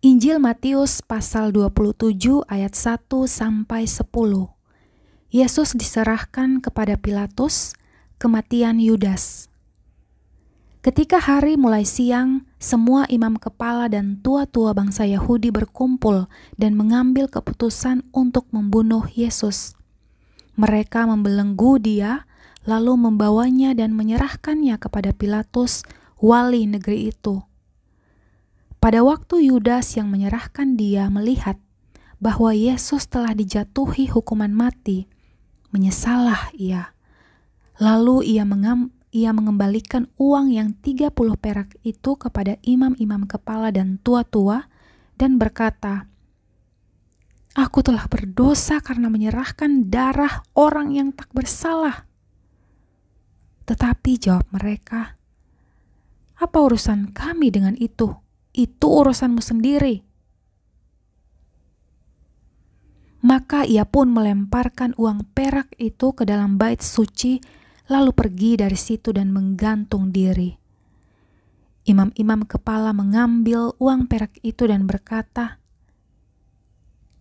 Injil Matius pasal 27 ayat 1 sampai 10. Yesus diserahkan kepada Pilatus, kematian Yudas. Ketika hari mulai siang, semua imam kepala dan tua-tua bangsa Yahudi berkumpul dan mengambil keputusan untuk membunuh Yesus. Mereka membelenggu dia, lalu membawanya dan menyerahkannya kepada Pilatus, wali negeri itu. Pada waktu Yudas yang menyerahkan dia melihat bahwa Yesus telah dijatuhi hukuman mati, menyesallah ia. Lalu ia mengembalikan uang yang 30 perak itu kepada imam-imam kepala dan tua-tua dan berkata, "Aku telah berdosa karena menyerahkan darah orang yang tak bersalah." Tetapi jawab mereka, "Apa urusan kami dengan itu? Itu urusanmu sendiri." Maka ia pun melemparkan uang perak itu ke dalam bait suci, lalu pergi dari situ dan menggantung diri. Imam-imam kepala mengambil uang perak itu dan berkata,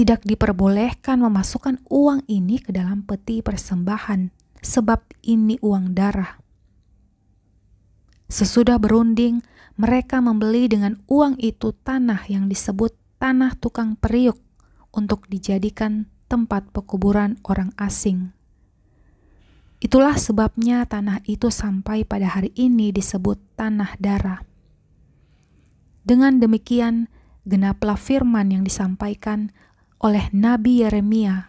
"Tidak diperbolehkan memasukkan uang ini ke dalam peti persembahan, sebab ini uang darah." Sesudah berunding, mereka membeli dengan uang itu tanah yang disebut tanah tukang periuk untuk dijadikan tempat pekuburan orang asing. Itulah sebabnya tanah itu sampai pada hari ini disebut tanah darah. Dengan demikian, genaplah firman yang disampaikan oleh Nabi Yeremia.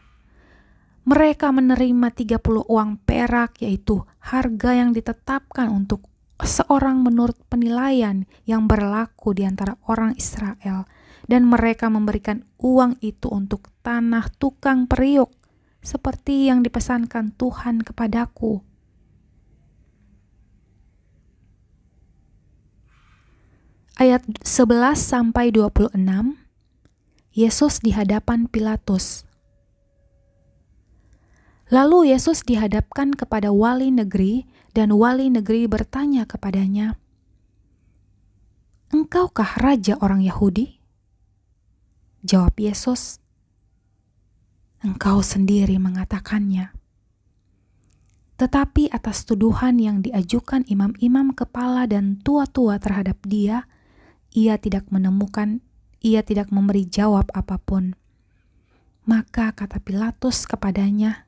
Mereka menerima 30 uang perak, yaitu harga yang ditetapkan untuk seorang menurut penilaian yang berlaku di antara orang Israel, dan mereka memberikan uang itu untuk tanah tukang periuk, seperti yang dipesankan Tuhan kepadaku. Ayat 11 sampai 26. Yesus di hadapan Pilatus. Lalu Yesus dihadapkan kepada wali negeri, dan wali negeri bertanya kepadanya, "Engkaukah raja orang Yahudi?" Jawab Yesus, "Engkau sendiri mengatakannya." Tetapi atas tuduhan yang diajukan imam-imam kepala dan tua-tua terhadap dia, ia tidak memberi jawab apapun. Maka kata Pilatus kepadanya,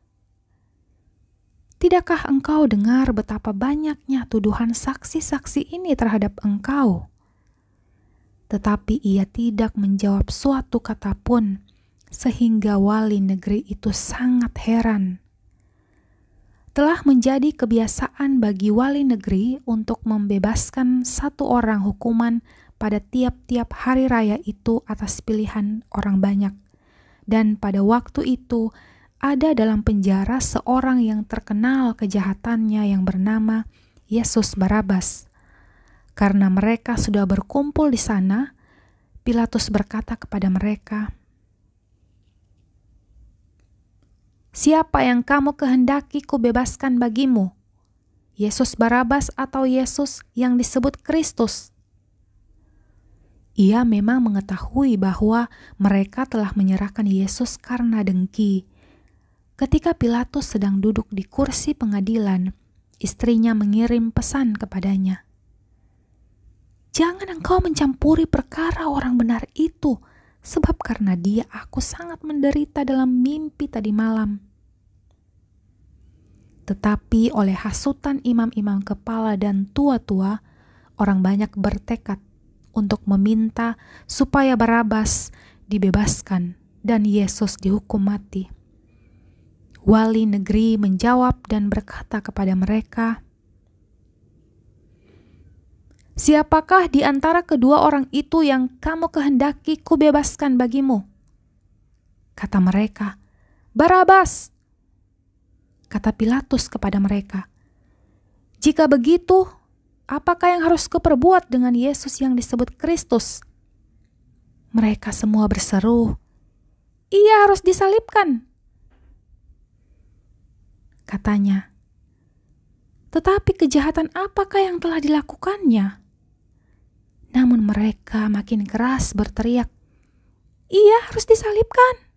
"Tidakkah engkau dengar betapa banyaknya tuduhan saksi-saksi ini terhadap engkau?" Tetapi ia tidak menjawab suatu kata pun, sehingga wali negeri itu sangat heran. Telah menjadi kebiasaan bagi wali negeri untuk membebaskan satu orang hukuman pada tiap-tiap hari raya itu atas pilihan orang banyak. Dan pada waktu itu, ada dalam penjara seorang yang terkenal kejahatannya yang bernama Yesus Barabas. Karena mereka sudah berkumpul di sana, Pilatus berkata kepada mereka, "Siapa yang kamu kehendaki kubebaskan bagimu? Yesus Barabas atau Yesus yang disebut Kristus?" Ia memang mengetahui bahwa mereka telah menyerahkan Yesus karena dengki. Ketika Pilatus sedang duduk di kursi pengadilan, istrinya mengirim pesan kepadanya, "Jangan engkau mencampuri perkara orang benar itu, sebab karena dia aku sangat menderita dalam mimpi tadi malam." Tetapi oleh hasutan imam-imam kepala dan tua-tua, orang banyak bertekad untuk meminta supaya Barabas dibebaskan dan Yesus dihukum mati. Wali negeri menjawab dan berkata kepada mereka, "Siapakah di antara kedua orang itu yang kamu kehendaki kubebaskan bagimu?" Kata mereka, "Barabas." Kata Pilatus kepada mereka, "Jika begitu, apakah yang harus kuperbuat dengan Yesus yang disebut Kristus?" Mereka semua berseru, "Ia harus disalibkan." Katanya, "Tetapi kejahatan apakah yang telah dilakukannya?" Namun mereka makin keras berteriak, ia harus disalibkan."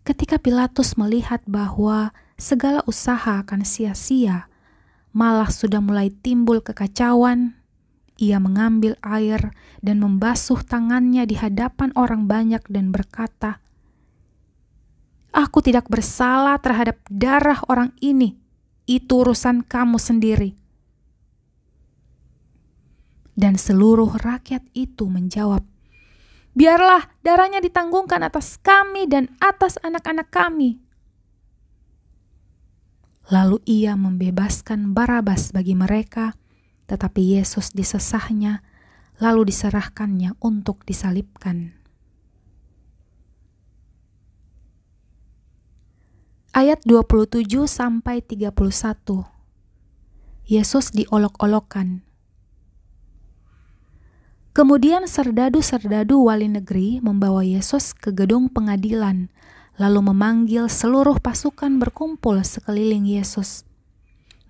Ketika Pilatus melihat bahwa segala usaha akan sia-sia, malah sudah mulai timbul kekacauan, ia mengambil air dan membasuh tangannya di hadapan orang banyak dan berkata, "Aku tidak bersalah terhadap darah orang ini. Itu urusan kamu sendiri." Dan seluruh rakyat itu menjawab, "Biarlah darahnya ditanggungkan atas kami dan atas anak-anak kami." Lalu ia membebaskan Barabas bagi mereka, tetapi Yesus disesahnya, lalu diserahkannya untuk disalibkan. Ayat 27-31. Yesus diolok-olokkan. Kemudian serdadu-serdadu wali negeri membawa Yesus ke gedung pengadilan, lalu memanggil seluruh pasukan berkumpul sekeliling Yesus.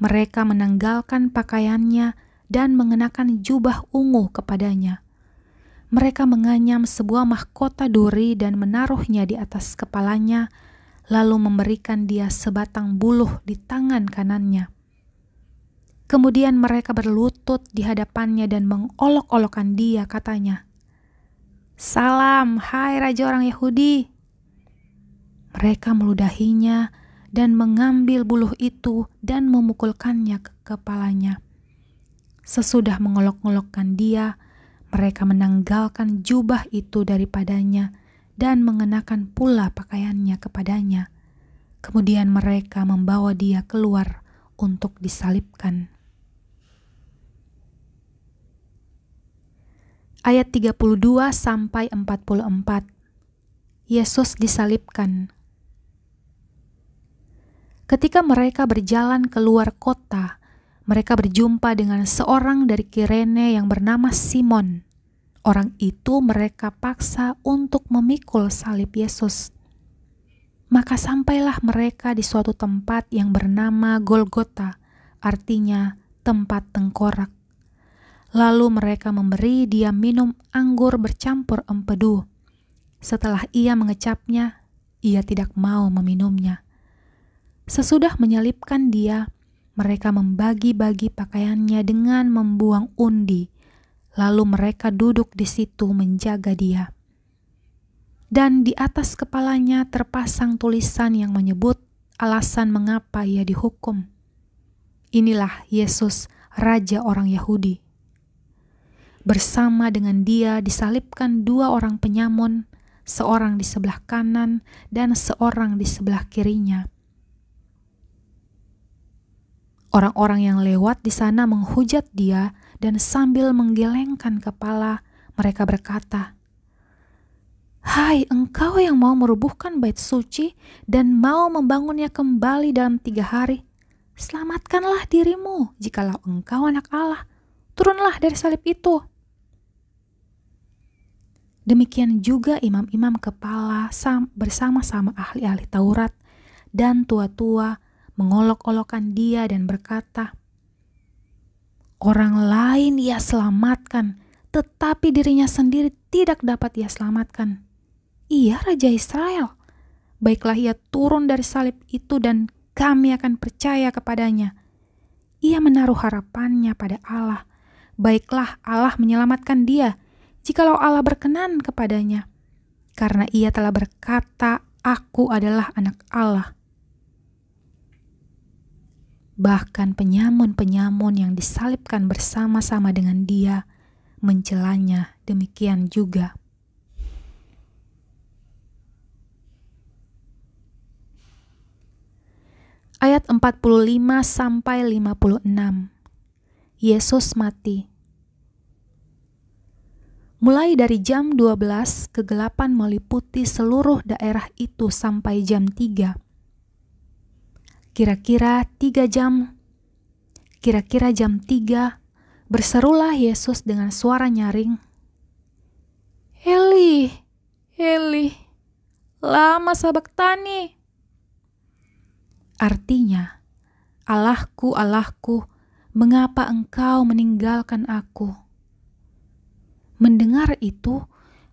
Mereka menanggalkan pakaiannya dan mengenakan jubah ungu kepadanya. Mereka menganyam sebuah mahkota duri dan menaruhnya di atas kepalanya, lalu memberikan dia sebatang buluh di tangan kanannya. Kemudian mereka berlutut di hadapannya dan mengolok-olokkan dia, katanya, "Salam, hai Raja orang Yahudi." Mereka meludahinya dan mengambil buluh itu dan memukulkannya ke kepalanya. Sesudah mengolok-olokkan dia, mereka menanggalkan jubah itu daripadanya dan mengenakan pula pakaiannya kepadanya. Kemudian mereka membawa dia keluar untuk disalibkan. Ayat 32-44. Yesus disalibkan. Ketika mereka berjalan keluar kota, mereka berjumpa dengan seorang dari Kirene yang bernama Simon. Orang itu mereka paksa untuk memikul salib Yesus. Maka sampailah mereka di suatu tempat yang bernama Golgota, artinya tempat tengkorak. Lalu mereka memberi dia minum anggur bercampur empedu. Setelah ia mengecapnya, ia tidak mau meminumnya. Sesudah menyalibkan dia, mereka membagi-bagi pakaiannya dengan membuang undi. Lalu mereka duduk di situ menjaga dia. Dan di atas kepalanya terpasang tulisan yang menyebut alasan mengapa ia dihukum. "Inilah Yesus, Raja orang Yahudi." Bersama dengan dia disalibkan dua orang penyamun, seorang di sebelah kanan dan seorang di sebelah kirinya. Orang-orang yang lewat di sana menghujat dia dan sambil menggelengkan kepala, mereka berkata, "Hai engkau yang mau merubuhkan bait suci dan mau membangunnya kembali dalam 3 hari, selamatkanlah dirimu jikalau engkau anak Allah. Turunlah dari salib itu." Demikian juga imam-imam kepala bersama-sama ahli-ahli Taurat dan tua-tua mengolok-olokkan dia dan berkata, "Orang lain ia selamatkan, tetapi dirinya sendiri tidak dapat ia selamatkan. Ia Raja Israel. Baiklah ia turun dari salib itu dan kami akan percaya kepadanya. Ia menaruh harapannya pada Allah. Baiklah Allah menyelamatkan dia, jikalau Allah berkenan kepadanya. Karena ia telah berkata, 'Aku adalah anak Allah.'" Bahkan penyamun-penyamun yang disalibkan bersama-sama dengan dia mencelanya demikian juga. Ayat 45-56. Yesus mati. Mulai dari jam 12, kegelapan meliputi seluruh daerah itu sampai jam 3. Kira-kira jam 3, berserulah Yesus dengan suara nyaring, "Eli, Eli, lama sabachthani." Artinya, "Allahku, Allahku, mengapa engkau meninggalkan aku?" Mendengar itu,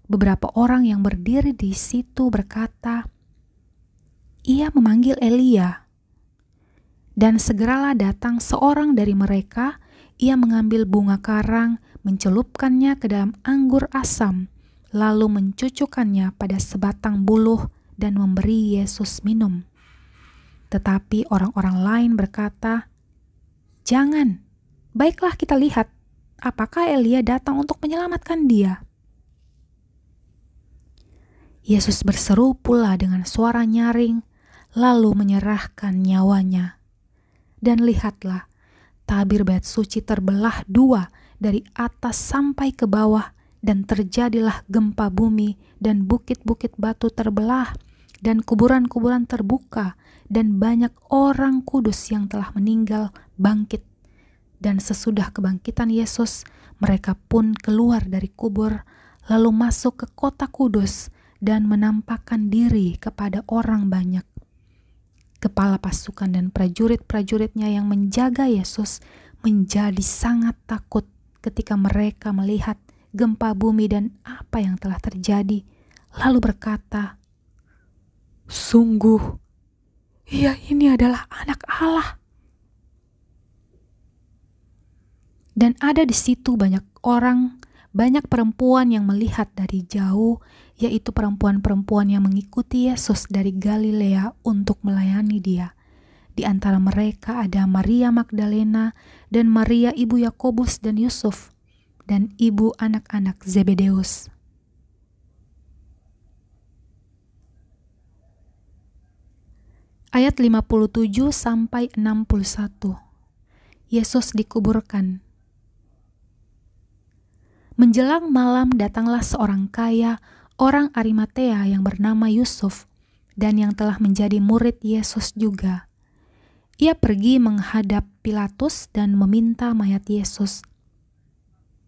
beberapa orang yang berdiri di situ berkata, "Ia memanggil Elia." Dan segeralah datang seorang dari mereka, ia mengambil bunga karang, mencelupkannya ke dalam anggur asam, lalu mencucukkannya pada sebatang buluh dan memberi Yesus minum. Tetapi orang-orang lain berkata, "Jangan, baiklah kita lihat, apakah Elia datang untuk menyelamatkan dia?" Yesus berseru pula dengan suara nyaring, lalu menyerahkan nyawanya. Dan lihatlah, tabir bait suci terbelah dua dari atas sampai ke bawah, dan terjadilah gempa bumi, dan bukit-bukit batu terbelah, dan kuburan-kuburan terbuka, dan banyak orang kudus yang telah meninggal bangkit. Dan sesudah kebangkitan Yesus, mereka pun keluar dari kubur, lalu masuk ke kota kudus, dan menampakkan diri kepada orang banyak. Kepala pasukan dan prajurit-prajuritnya yang menjaga Yesus menjadi sangat takut ketika mereka melihat gempa bumi dan apa yang telah terjadi, lalu berkata, "Sungguh, Ia ini adalah Anak Allah." Dan ada di situ banyak orang, banyak perempuan yang melihat dari jauh, yaitu perempuan-perempuan yang mengikuti Yesus dari Galilea untuk melayani Dia. Di antara mereka ada Maria Magdalena dan Maria ibu Yakobus dan Yusuf dan ibu anak-anak Zebedeus. Ayat 57 sampai 61. Yesus dikuburkan. Menjelang malam datanglah seorang kaya, orang Arimatea yang bernama Yusuf, dan yang telah menjadi murid Yesus juga. Ia pergi menghadap Pilatus dan meminta mayat Yesus.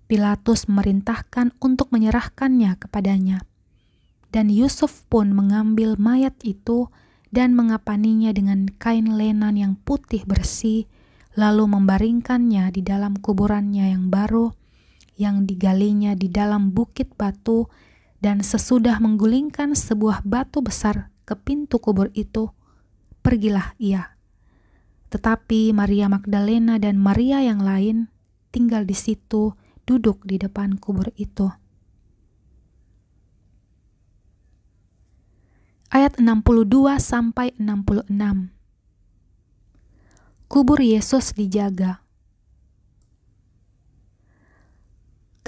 Pilatus memerintahkan untuk menyerahkannya kepadanya. Dan Yusuf pun mengambil mayat itu dan mengapaninya dengan kain lenan yang putih bersih, lalu membaringkannya di dalam kuburannya yang baru, yang digalinya di dalam bukit batu, dan sesudah menggulingkan sebuah batu besar ke pintu kubur itu, pergilah ia. Tetapi Maria Magdalena dan Maria yang lain tinggal di situ, duduk di depan kubur itu. Ayat 62 sampai 66. Kubur Yesus dijaga.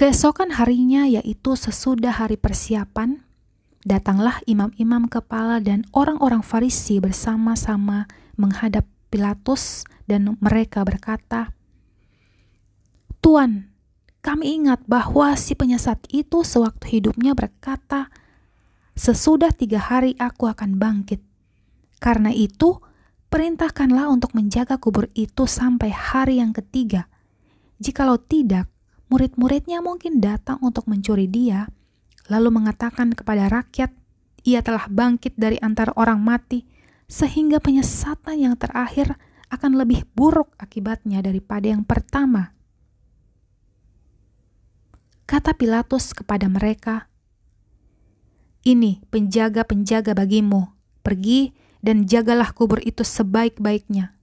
Keesokan harinya, yaitu sesudah hari persiapan, datanglah imam-imam kepala dan orang-orang Farisi bersama-sama menghadap Pilatus, dan mereka berkata, "Tuan, kami ingat bahwa si penyesat itu sewaktu hidupnya berkata, 'Sesudah 3 hari aku akan bangkit.' Karena itu, perintahkanlah untuk menjaga kubur itu sampai hari yang ketiga. Jikalau tidak, murid-muridnya mungkin datang untuk mencuri dia, lalu mengatakan kepada rakyat, 'Ia telah bangkit dari antara orang mati,' sehingga penyesatan yang terakhir akan lebih buruk akibatnya daripada yang pertama." Kata Pilatus kepada mereka, "Ini penjaga-penjaga bagimu, pergi dan jagalah kubur itu sebaik-baiknya."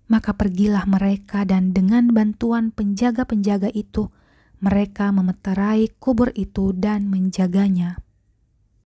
Maka pergilah mereka, dan dengan bantuan penjaga-penjaga itu, mereka memeterai kubur itu dan menjaganya.